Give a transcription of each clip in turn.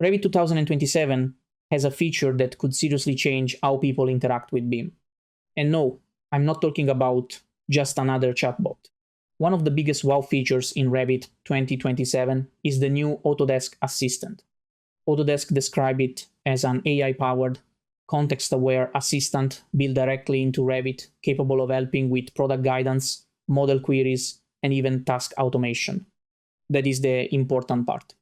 Revit 2027 has a feature that could seriously change how people interact with BIM. And no, I'm not talking about just another chatbot. One of the biggest wow features in Revit 2027 is the new Autodesk Assistant. Autodesk described it as an AI-powered, context-aware assistant built directly into Revit, capable of helping with product guidance, model queries, and even task automation. That is the important part.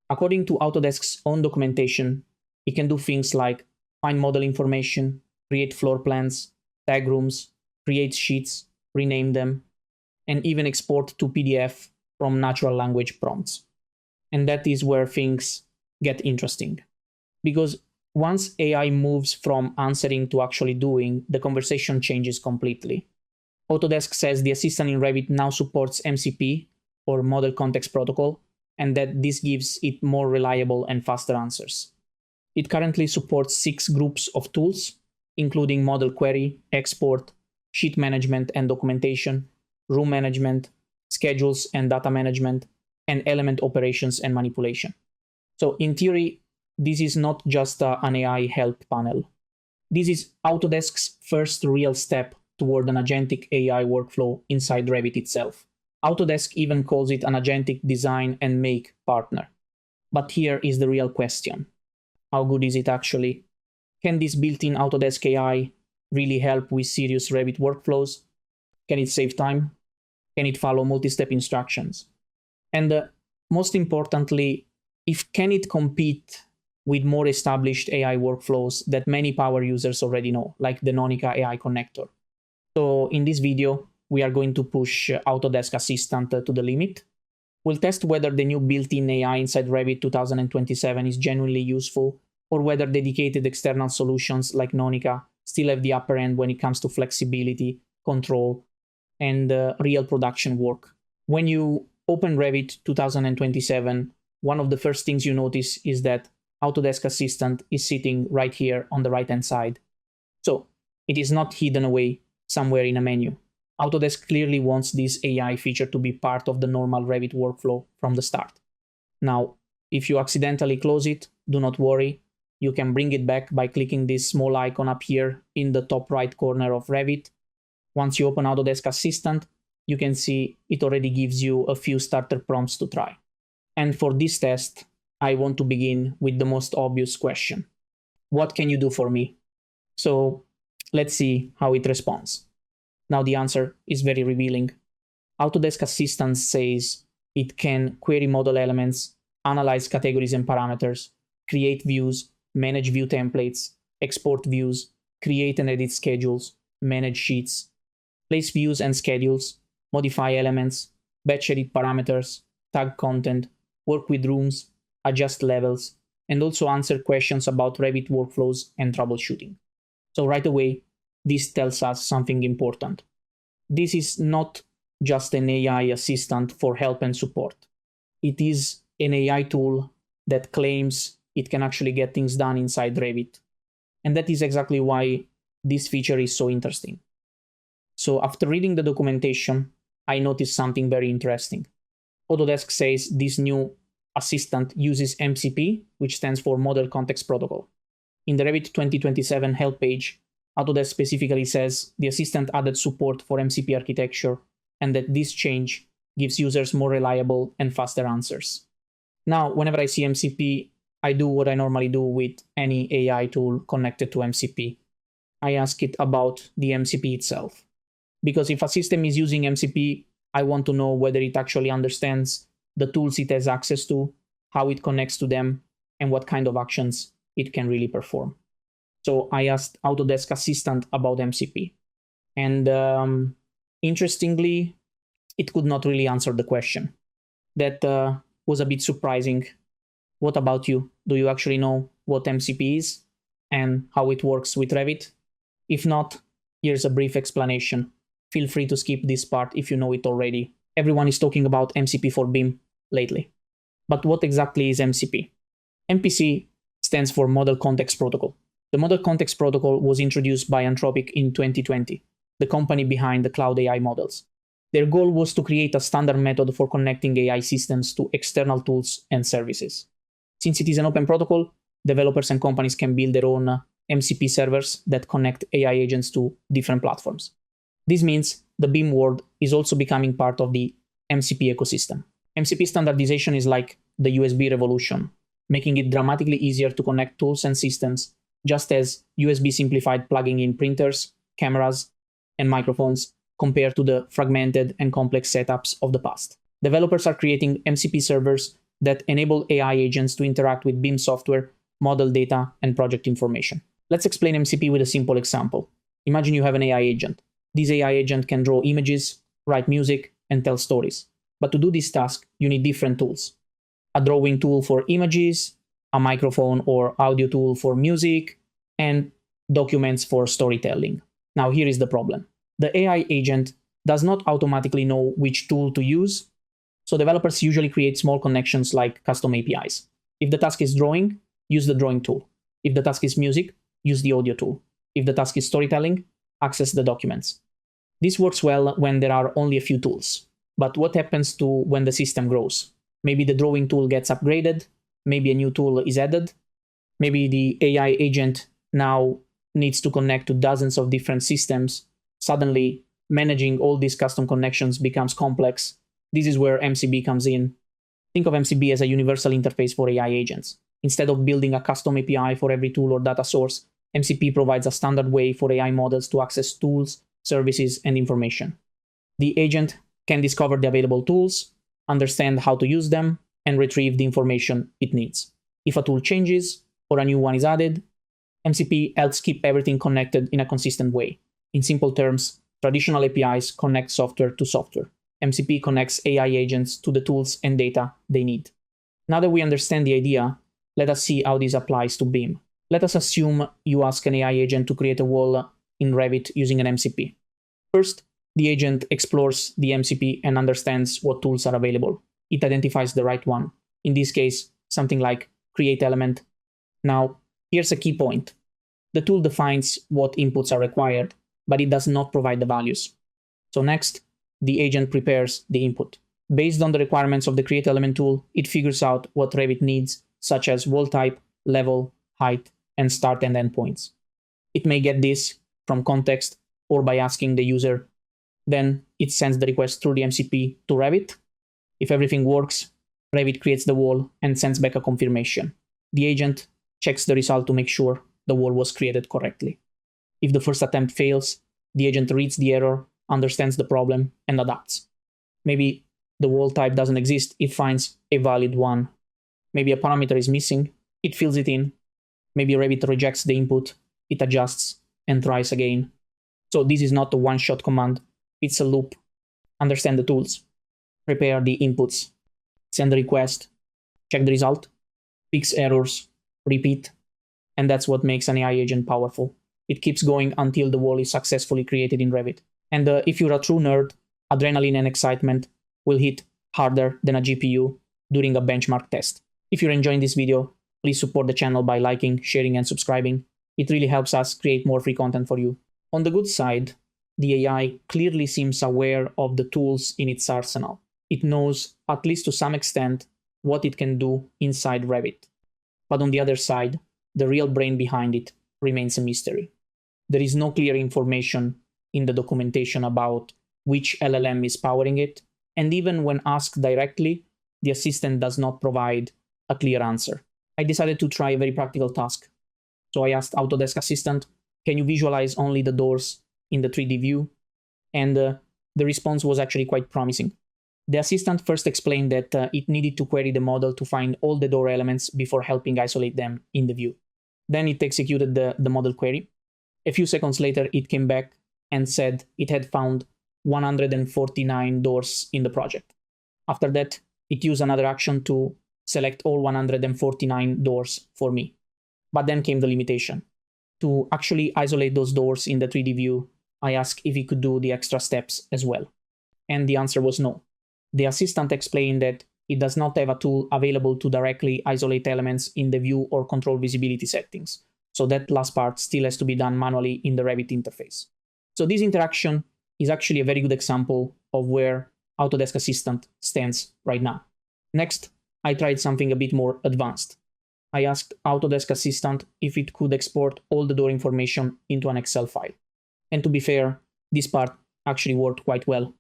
According to Autodesk's own documentation, it can do things like find model information, create floor plans, tag rooms, create sheets, rename them, and even export to PDF from natural language prompts. And that is where things get interesting. Because once AI moves from answering to actually doing, the conversation changes completely. Autodesk says the assistant in Revit now supports MCP, or Model Context Protocol, and that this gives it more reliable and faster answers. It currently supports 6 groups of tools, including model query, export, sheet management and documentation, room management, schedules and data management, and element operations and manipulation. So in theory, this is not just an AI help panel. This is Autodesk's first real step toward an agentic AI workflow inside Revit itself. Autodesk even calls it an agentic design and make partner. But here is the real question. How good is it actually? Can this built-in Autodesk AI really help with serious Revit workflows? Can it save time? Can it follow multi-step instructions? And most importantly, can it compete with more established AI workflows that many power users already know, like the Nonica AI connector? So in this video, we are going to push Autodesk Assistant to the limit. We'll test whether the new built-in AI inside Revit 2027 is genuinely useful, or whether dedicated external solutions like Nonica still have the upper hand when it comes to flexibility, control, and real production work. When you open Revit 2027, one of the first things you notice is that Autodesk Assistant is sitting right here on the right-hand side. So it is not hidden away somewhere in a menu. Autodesk clearly wants this AI feature to be part of the normal Revit workflow from the start. Now, if you accidentally close it, do not worry. You can bring it back by clicking this small icon up here in the top right corner of Revit. Once you open Autodesk Assistant, you can see it already gives you a few starter prompts to try. And for this test, I want to begin with the most obvious question. What can you do for me? So let's see how it responds. Now the answer is very revealing. Autodesk Assistant says it can query model elements, analyze categories and parameters, create views, manage view templates, export views, create and edit schedules, manage sheets, place views and schedules, modify elements, batch edit parameters, tag content, work with rooms, adjust levels, and also answer questions about Revit workflows and troubleshooting. So right away, this tells us something important. This is not just an AI assistant for help and support. It is an AI tool that claims it can actually get things done inside Revit. And that is exactly why this feature is so interesting. So after reading the documentation, I noticed something very interesting. Autodesk says this new assistant uses MCP, which stands for Model Context Protocol. In the Revit 2027 help page, Autodesk specifically says the assistant added support for MCP architecture and that this change gives users more reliable and faster answers. Now, whenever I see MCP, I do what I normally do with any AI tool connected to MCP. I ask it about the MCP itself. Because if a system is using MCP, I want to know whether it actually understands the tools it has access to, how it connects to them, and what kind of actions it can really perform. So I asked Autodesk Assistant about MCP. And interestingly, it could not really answer the question. That was a bit surprising. What about you? Do you actually know what MCP is and how it works with Revit? If not, here's a brief explanation. Feel free to skip this part if you know it already. Everyone is talking about MCP for BIM lately. But what exactly is MCP? MPC stands for Model Context Protocol. The Model Context Protocol was introduced by Anthropic in 2020, the company behind the cloud AI models. Their goal was to create a standard method for connecting AI systems to external tools and services. Since it is an open protocol, developers and companies can build their own MCP servers that connect AI agents to different platforms. This means the BIM world is also becoming part of the MCP ecosystem. MCP standardization is like the USB revolution, making it dramatically easier to connect tools and systems, just as USB simplified plugging in printers, cameras, and microphones compared to the fragmented and complex setups of the past. Developers are creating MCP servers that enable AI agents to interact with BIM software, model data, and project information. Let's explain MCP with a simple example. Imagine you have an AI agent. This AI agent can draw images, write music, and tell stories. But to do this task, you need different tools. A drawing tool for images, a microphone or audio tool for music, and documents for storytelling. Now here is the problem. The AI agent does not automatically know which tool to use, so developers usually create small connections like custom APIs. If the task is drawing, use the drawing tool. If the task is music, use the audio tool. If the task is storytelling, access the documents. This works well when there are only a few tools. But what happens to when the system grows? Maybe the drawing tool gets upgraded, maybe a new tool is added, maybe the AI agent now needs to connect to dozens of different systems. Suddenly, managing all these custom connections becomes complex. This is where MCP comes in. Think of MCP as a universal interface for AI agents. Instead of building a custom API for every tool or data source, MCP provides a standard way for AI models to access tools, services, and information. The agent can discover the available tools, understand how to use them, and retrieve the information it needs. If a tool changes or a new one is added, MCP helps keep everything connected in a consistent way. In simple terms, traditional APIs connect software to software. MCP connects AI agents to the tools and data they need. Now that we understand the idea, let us see how this applies to BIM. Let us assume you ask an AI agent to create a wall in Revit using an MCP. First, the agent explores the MCP and understands what tools are available. It identifies the right one. In this case, something like create element. Now, here's a key point. The tool defines what inputs are required, but it does not provide the values. So next, the agent prepares the input. Based on the requirements of the create element tool, it figures out what Revit needs, such as wall type, level, height, and start and end points. It may get this from context or by asking the user. Then it sends the request through the MCP to Revit. If everything works, Revit creates the wall and sends back a confirmation. The agent checks the result to make sure the wall was created correctly. If the first attempt fails, the agent reads the error, understands the problem, and adapts. Maybe the wall type doesn't exist, it finds a valid one. Maybe a parameter is missing, it fills it in. Maybe Revit rejects the input, it adjusts, and tries again. So this is not a one-shot command, it's a loop. Understand the tools, prepare the inputs, send the request, check the result, fix errors, repeat, and that's what makes an AI agent powerful. It keeps going until the wall is successfully created in Revit. And if you're a true nerd, adrenaline and excitement will hit harder than a GPU during a benchmark test. If you're enjoying this video, please support the channel by liking, sharing, and subscribing. It really helps us create more free content for you. On the good side, the AI clearly seems aware of the tools in its arsenal. It knows, at least to some extent, what it can do inside Revit. But on the other side, the real brain behind it remains a mystery. There is no clear information in the documentation about which LLM is powering it, and even when asked directly, the assistant does not provide a clear answer. I decided to try a very practical task. So I asked Autodesk Assistant, can you visualize only the doors in the 3D view? And the response was actually quite promising. The assistant first explained that it needed to query the model to find all the door elements before helping isolate them in the view. Then it executed the model query. A few seconds later, it came back and said it had found 149 doors in the project. After that, it used another action to select all 149 doors for me. But then came the limitation. To actually isolate those doors in the 3D view, I asked if it could do the extra steps as well. And the answer was no. The assistant explained that it does not have a tool available to directly isolate elements in the view or control visibility settings. So that last part still has to be done manually in the Revit interface. So this interaction is actually a very good example of where Autodesk Assistant stands right now. Next, I tried something a bit more advanced. I asked Autodesk Assistant if it could export all the door information into an Excel file. And to be fair, this part actually worked quite well.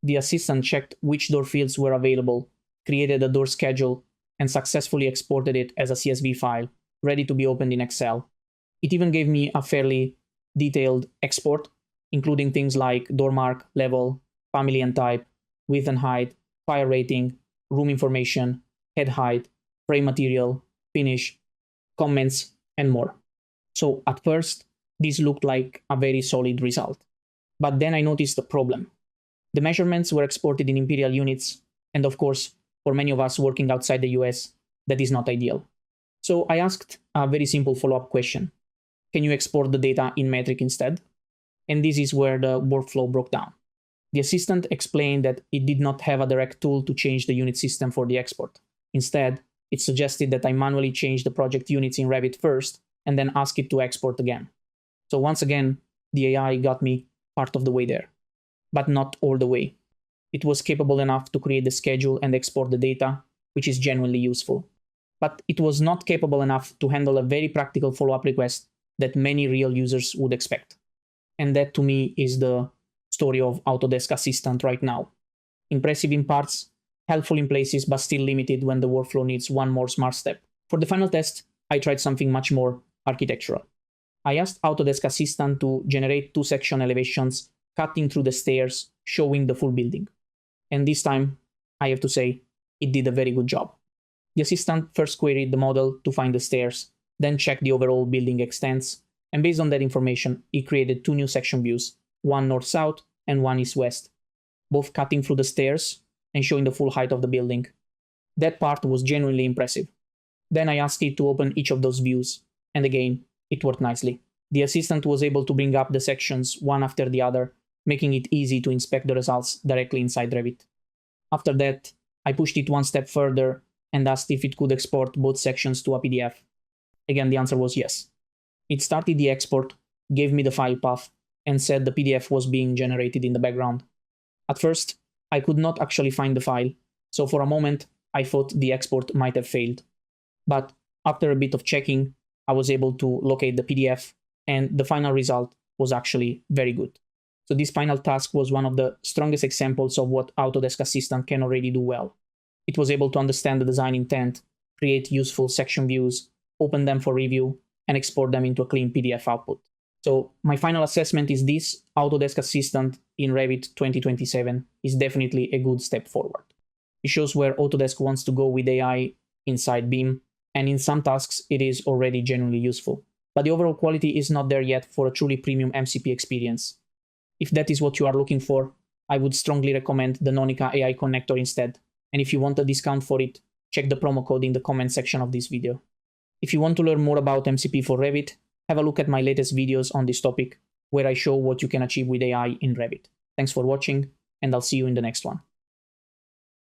The assistant checked which door fields were available, created a door schedule, and successfully exported it as a CSV file, ready to be opened in Excel. It even gave me a fairly detailed export, including things like door mark, level, family and type, width and height, fire rating, room information, head height, frame material, finish, comments, and more. So at first, this looked like a very solid result. But then I noticed a problem. The measurements were exported in imperial units, and of course, for many of us working outside the US, that is not ideal. So I asked a very simple follow-up question. Can you export the data in metric instead? And this is where the workflow broke down. The assistant explained that it did not have a direct tool to change the unit system for the export. Instead, it suggested that I manually change the project units in Revit first and then ask it to export again. So once again, the AI got me part of the way there, but not all the way. It was capable enough to create the schedule and export the data, which is genuinely useful. But it was not capable enough to handle a very practical follow-up request that many real users would expect. And that to me is the story of Autodesk Assistant right now. Impressive in parts, helpful in places, but still limited when the workflow needs one more smart step. For the final test, I tried something much more architectural. I asked Autodesk Assistant to generate 2-section elevations cutting through the stairs, showing the full building. And this time, I have to say, it did a very good job. The assistant first queried the model to find the stairs, then checked the overall building extents, and based on that information, it created 2 new section views, one north-south and one east-west, both cutting through the stairs and showing the full height of the building. That part was genuinely impressive. Then I asked it to open each of those views, and again, it worked nicely. The assistant was able to bring up the sections one after the other, making it easy to inspect the results directly inside Revit. After that, I pushed it one step further and asked if it could export both sections to a PDF. Again, the answer was yes. It started the export, gave me the file path, and said the PDF was being generated in the background. At first, I could not actually find the file, so for a moment, I thought the export might have failed. But after a bit of checking, I was able to locate the PDF, and the final result was actually very good. So this final task was one of the strongest examples of what Autodesk Assistant can already do well. It was able to understand the design intent, create useful section views, open them for review, and export them into a clean PDF output. So my final assessment is this: Autodesk Assistant in Revit 2027 is definitely a good step forward. It shows where Autodesk wants to go with AI inside BIM, and in some tasks it is already genuinely useful. But the overall quality is not there yet for a truly premium MCP experience. If that is what you are looking for, I would strongly recommend the Nonica AI connector instead. And if you want a discount for it, check the promo code in the comment section of this video. If you want to learn more about MCP for Revit, have a look at my latest videos on this topic, where I show what you can achieve with AI in Revit. Thanks for watching, and I'll see you in the next one.